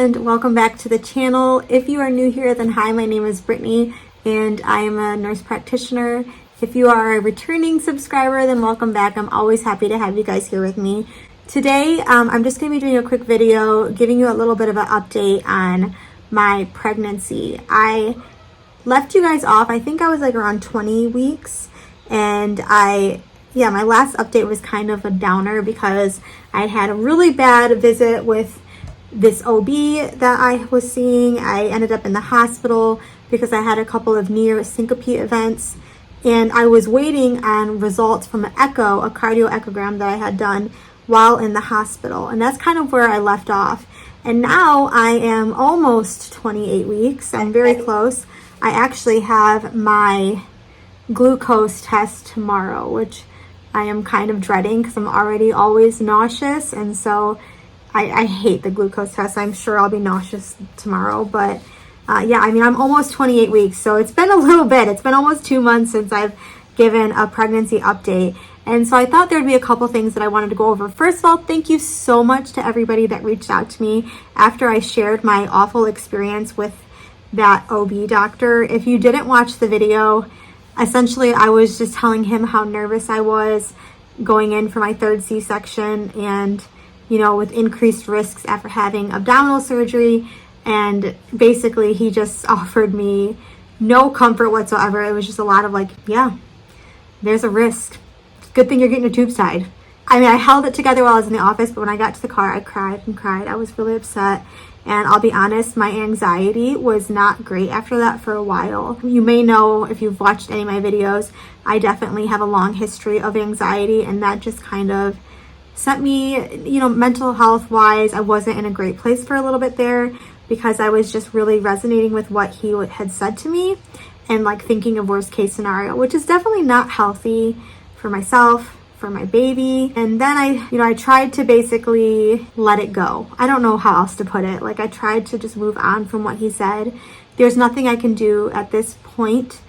and welcome back to the channel. If you are new here, then hi, my name is Brittany and I am a nurse practitioner. If you are a returning subscriber, then welcome back. I'm always happy to have you guys here with me. Today, I'm just going to be doing a quick video giving you a little bit of an update on my pregnancy. I left you guys off, I think I was like around 20 weeks, and my last update was kind of a downer because I had a really bad visit with this OB that I was seeing. I ended up in the hospital because I had a couple of near syncope events, and I was waiting on results from an echo, a cardioechogram that I had done while in the hospital, and that's kind of where I left off. And now I am almost 28 weeks. I'm very close. I actually have my glucose test tomorrow, which I am kind of dreading because I'm already always nauseous, and so I hate the glucose test. I'm sure I'll be nauseous tomorrow, but I'm almost 28 weeks, so it's been a little bit. It's been almost 2 months since I've given a pregnancy update, and so I thought there'd be a couple things that I wanted to go over. First of all, thank you so much to everybody that reached out to me after I shared my awful experience with that OB doctor. If you didn't watch the video, essentially I was just telling him how nervous I was going in for my third C-section, and with increased risks after having abdominal surgery. And basically he just offered me no comfort whatsoever. It was just a lot of like, yeah, there's a risk. Good thing you're getting your tubes tied. I mean, I held it together while I was in the office, but when I got to the car, I cried and cried. I was really upset. And I'll be honest, my anxiety was not great after that for a while. You may know if you've watched any of my videos, I definitely have a long history of anxiety, and that just kind of sent me, mental health wise, I wasn't in a great place for a little bit there because I was just really resonating with what he had said to me and like thinking of worst case scenario, which is definitely not healthy for myself, for my baby. And then I tried to basically let it go. I don't know how else to put it. Like, I tried to just move on from what he said. There's nothing I can do at this point.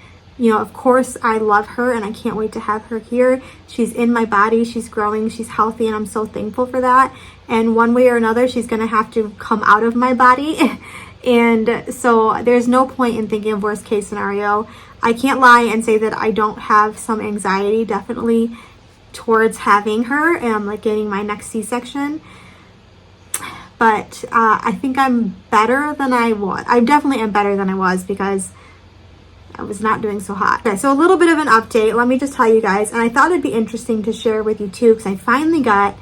Of course I love her and I can't wait to have her here. She's in my body, she's growing, she's healthy, and I'm so thankful for that. And one way or another, she's gonna have to come out of my body. And so there's no point in thinking of worst case scenario. I can't lie and say that I don't have some anxiety definitely towards having her and like getting my next C-section. But I think I'm better than I was. I definitely am better than I was because I was not doing so hot. Okay, so a little bit of an update. Let me just tell you guys, and I thought it'd be interesting to share with you too, because I finally got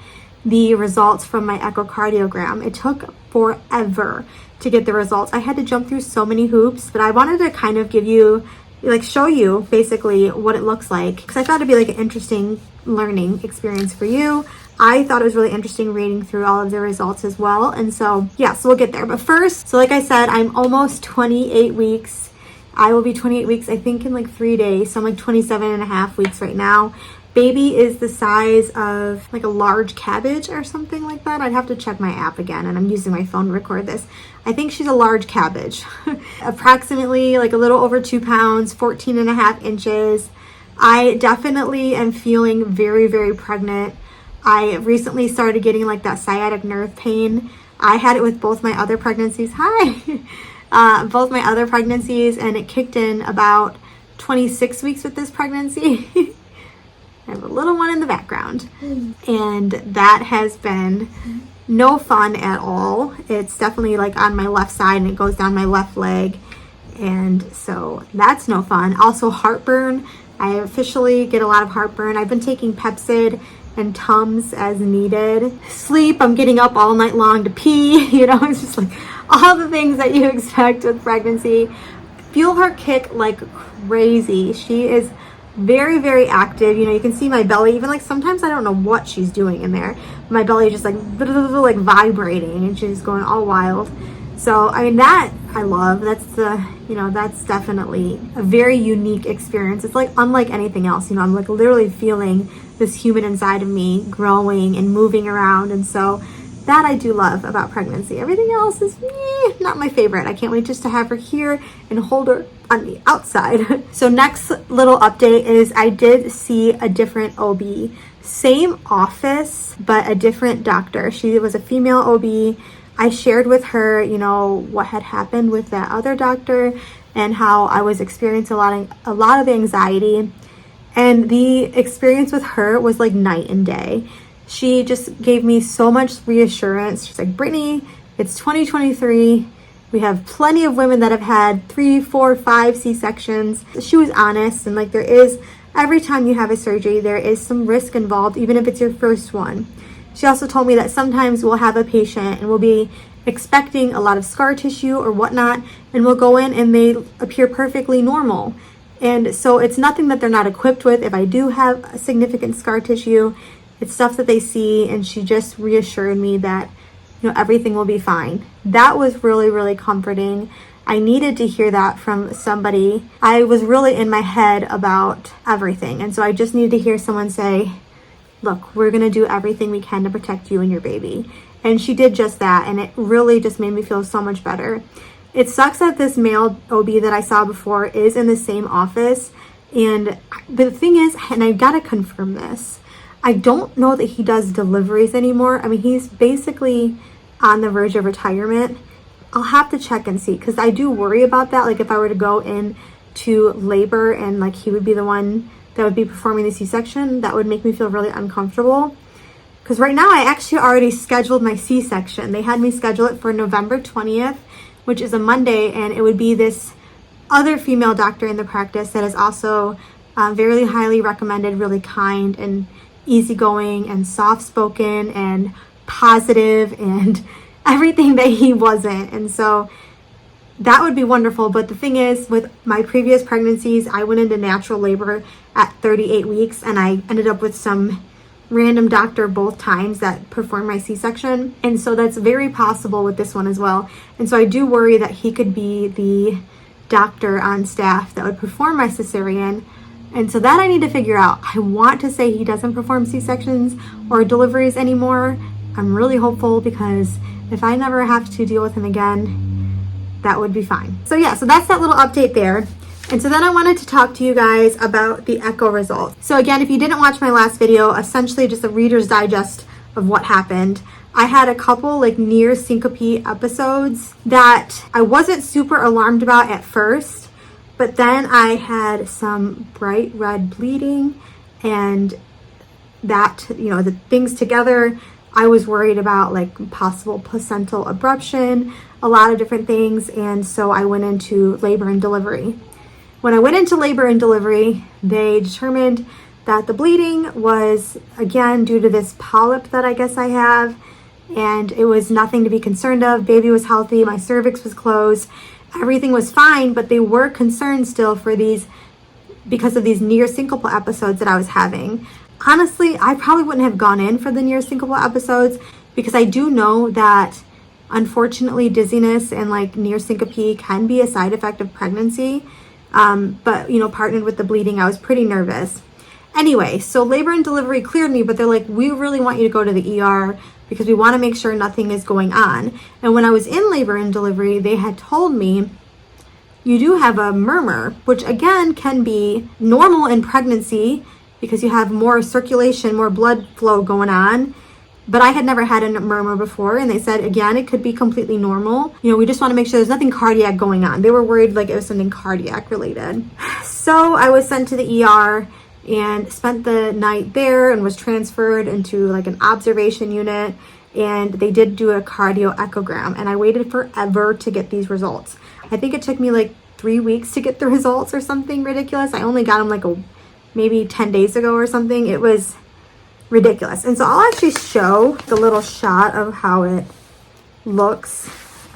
the results from my echocardiogram. It took forever to get the results. I had to jump through so many hoops, but I wanted to kind of give you, show you basically what it looks like, because I thought it'd be like an interesting learning experience for you. I thought it was really interesting reading through all of the results as well. And so, yeah, so we'll get there. But first, so like I said, I'm almost 28 weeks. I will be 28 weeks, I think, in like 3 days. So I'm like 27 and a half weeks right now. Baby is the size of like a large cabbage or something like that. I'd have to check my app again, and I'm using my phone to record this. I think she's a large cabbage. Approximately like a little over 2 pounds, 14 and a half inches. I definitely am feeling very, very pregnant. I recently started getting like that sciatic nerve pain. I had it with both my other pregnancies. Hi! Both my other pregnancies, and it kicked in about 26 weeks with this pregnancy. I have a little one in the background, and that has been no fun at all. It's definitely like on my left side, and it goes down my left leg, and so that's no fun. Also heartburn. I officially get a lot of heartburn. I've been taking Pepcid and Tums as needed. Sleep, I'm getting up all night long to pee. It's just like all the things that you expect with pregnancy. Feel her kick like crazy. She is very, very active. You can see my belly, even like sometimes I don't know what she's doing in there. My belly just like vibrating, and she's going all wild. So I mean, that I love. That's that's definitely a very unique experience. It's like unlike anything else. I'm like literally feeling this human inside of me growing and moving around, and so that I do love about pregnancy. Everything else is not my favorite. I can't wait just to have her here and hold her on the outside. So next little update is I did see a different OB. Same office, but a different doctor. She was a female OB. I shared with her, what had happened with that other doctor and how I was experiencing a lot of anxiety. And the experience with her was like night and day. She just gave me so much reassurance. She's like, Brittany, it's 2023. We have plenty of women that have had 3, 4, 5 C-sections. She was honest, and like, there is, every time you have a surgery, there is some risk involved, even if it's your first one. She also told me that sometimes we'll have a patient and we'll be expecting a lot of scar tissue or whatnot, and we'll go in and they appear perfectly normal. And so it's nothing that they're not equipped with. If I do have a significant scar tissue, it's stuff that they see, and she just reassured me that, everything will be fine. That was really, really comforting. I needed to hear that from somebody. I was really in my head about everything, and so I just needed to hear someone say, look, we're going to do everything we can to protect you and your baby. And she did just that, and it really just made me feel so much better. It sucks that this male OB that I saw before is in the same office. But the thing is, and I gotta confirm this, I don't know that he does deliveries anymore. I mean, he's basically on the verge of retirement. I'll have to check and see, because I do worry about that. Like, if I were to go into labor and like he would be the one that would be performing the C-section, that would make me feel really uncomfortable. Because right now I actually already scheduled my C-section. They had me schedule it for November 20th, which is a Monday, and it would be this other female doctor in the practice that is also very highly recommended, really kind and easygoing and soft-spoken and positive and everything that he wasn't. And so that would be wonderful. But the thing is, with my previous pregnancies, I went into natural labor at 38 weeks, and I ended up with some random doctor both times that performed my C-section. And so that's very possible with this one as well. And so I do worry that he could be the doctor on staff that would perform my cesarean. And so that I need to figure out. I want to say he doesn't perform C-sections or deliveries anymore. I'm really hopeful, because if I never have to deal with him again, that would be fine. So yeah, so that's that little update there. And so then I wanted to talk to you guys about the echo results. So again, if you didn't watch my last video, essentially just a Reader's Digest of what happened. I had a couple like near syncope episodes that I wasn't super alarmed about at first, but then I had some bright red bleeding, and that, the things together, I was worried about like possible placental abruption, a lot of different things. And so I went into labor and delivery. When I went into labor and delivery, they determined that the bleeding was, again, due to this polyp that I guess I have, and it was nothing to be concerned of. Baby was healthy, my cervix was closed, everything was fine, but they were concerned still because of these near syncopal episodes that I was having. Honestly, I probably wouldn't have gone in for the near syncopal episodes, because I do know that unfortunately dizziness and like near syncope can be a side effect of pregnancy. But partnered with the bleeding, I was pretty nervous. Anyway, so labor and delivery cleared me, but they're like, we really want you to go to the ER because we want to make sure nothing is going on. And when I was in labor and delivery, they had told me, you do have a murmur, which again can be normal in pregnancy because you have more circulation, more blood flow going on. But I had never had a murmur before, and they said, again, it could be completely normal. We just want to make sure there's nothing cardiac going on. They were worried like it was something cardiac related. So I was sent to the ER and spent the night there and was transferred into like an observation unit. And they did do a cardioechogram, and I waited forever to get these results. I think it took me like 3 weeks to get the results or something ridiculous. I only got them like maybe 10 days ago or something. It was ridiculous. And so I'll actually show the little shot of how it looks,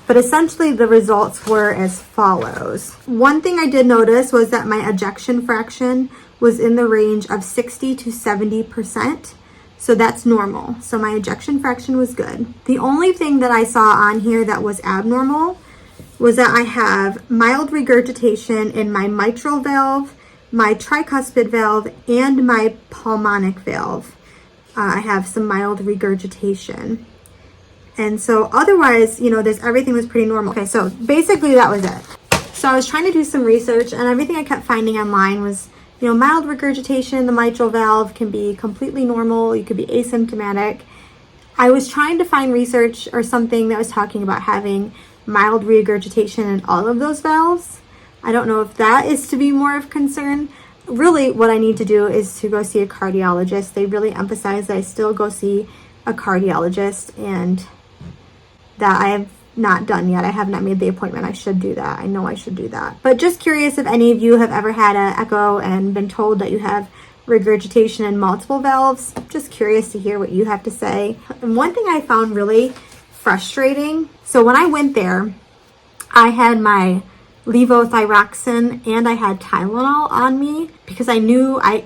but essentially the results were as follows. One thing I did notice was that my ejection fraction was in the range of 60 to 70%, so that's normal. So my ejection fraction was good. The only thing that I saw on here that was abnormal was that I have mild regurgitation in my mitral valve, my tricuspid valve, and my pulmonic valve. I have some mild regurgitation. And so otherwise, everything was pretty normal. Okay, so basically that was it. So I was trying to do some research, and everything I kept finding online was, mild regurgitation, the mitral valve can be completely normal. You could be asymptomatic. I was trying to find research or something that was talking about having mild regurgitation in all of those valves. I don't know if that is to be more of concern. Really, what I need to do is to go see a cardiologist. They really emphasize that I still go see a cardiologist, and that I have not done yet. I have not made the appointment. I should do that. I know I should do that. But just curious if any of you have ever had an echo and been told that you have regurgitation in multiple valves. Just curious to hear what you have to say. And one thing I found really frustrating, so when I went there, I had my levothyroxine and I had Tylenol on me because I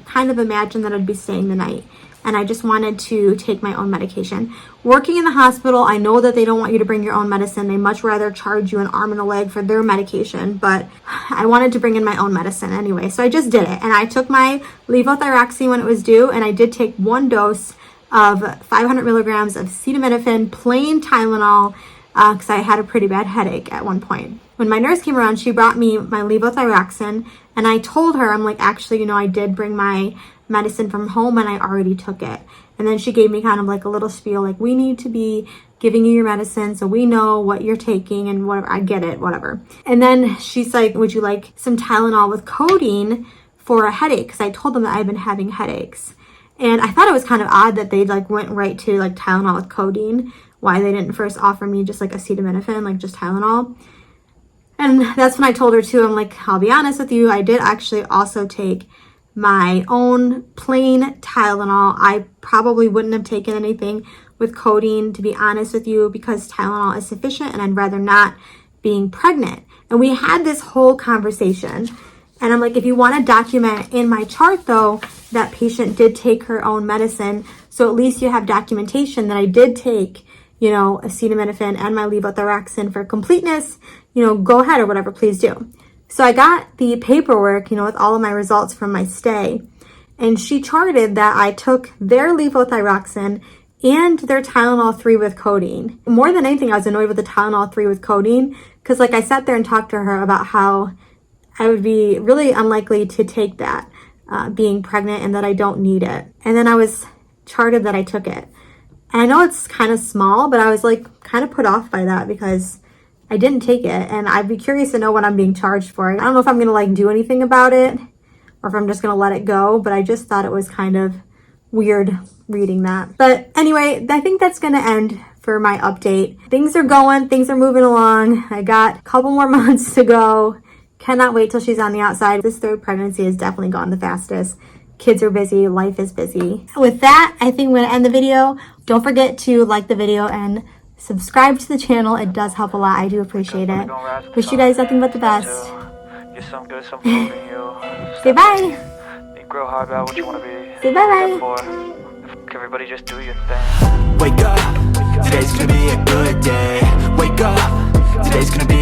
kind of imagined that I'd be staying the night, and I just wanted to take my own medication. Working in the hospital, I know that they don't want you to bring your own medicine. They much rather charge you an arm and a leg for their medication, but I wanted to bring in my own medicine anyway, so I just did it. And I took my levothyroxine when it was due, and I did take 1 dose of 500 milligrams of acetaminophen, plain Tylenol, because I had a pretty bad headache at one point. When my nurse came around, she brought me my levothyroxine, and I told her, I'm like, actually, I did bring my medicine from home and I already took it. And then she gave me kind of like a little spiel, like, we need to be giving you your medicine so we know what you're taking and whatever. I get it, whatever. And then she's like, would you like some Tylenol with codeine for a headache? Because I told them that I've been having headaches. And I thought it was kind of odd that they like went right to like Tylenol with codeine. Why they didn't first offer me just like acetaminophen, like just Tylenol. And that's when I told her too, I'm like, I'll be honest with you, I did actually also take my own plain Tylenol. I probably wouldn't have taken anything with codeine, to be honest with you, because Tylenol is sufficient and I'd rather not being pregnant. And we had this whole conversation. And I'm like, if you want to document in my chart though, that patient did take her own medicine, so at least you have documentation that I did take, acetaminophen and my levothyroxine for completeness, go ahead or whatever, please do. So I got the paperwork, with all of my results from my stay, and she charted that I took their levothyroxine and their Tylenol 3 with codeine. More than anything, I was annoyed with the Tylenol 3 with codeine because I sat there and talked to her about how I would be really unlikely to take that being pregnant and that I don't need it. And then I was charted that I took it. And I know it's kind of small, but I was kind of put off by that because I didn't take it, and I'd be curious to know what I'm being charged for. I don't know if I'm going to do anything about it or if I'm just going to let it go, but I just thought it was kind of weird reading that. But anyway, I think that's going to end for my update. Things are going, things are moving along. I got a couple more months to go. Cannot wait till she's on the outside. This third pregnancy has definitely gone the fastest. Kids are busy, life is busy. With that, I think I'm going to end the video. Don't forget to like the video and subscribe to the channel. It does help a lot. I do appreciate it. Wish you guys nothing but the best. Say bye. Grow hard about what you want to be. Say bye-bye. Everybody just do your thing. Wake up, today's gonna be a good day. Wake up, today's gonna be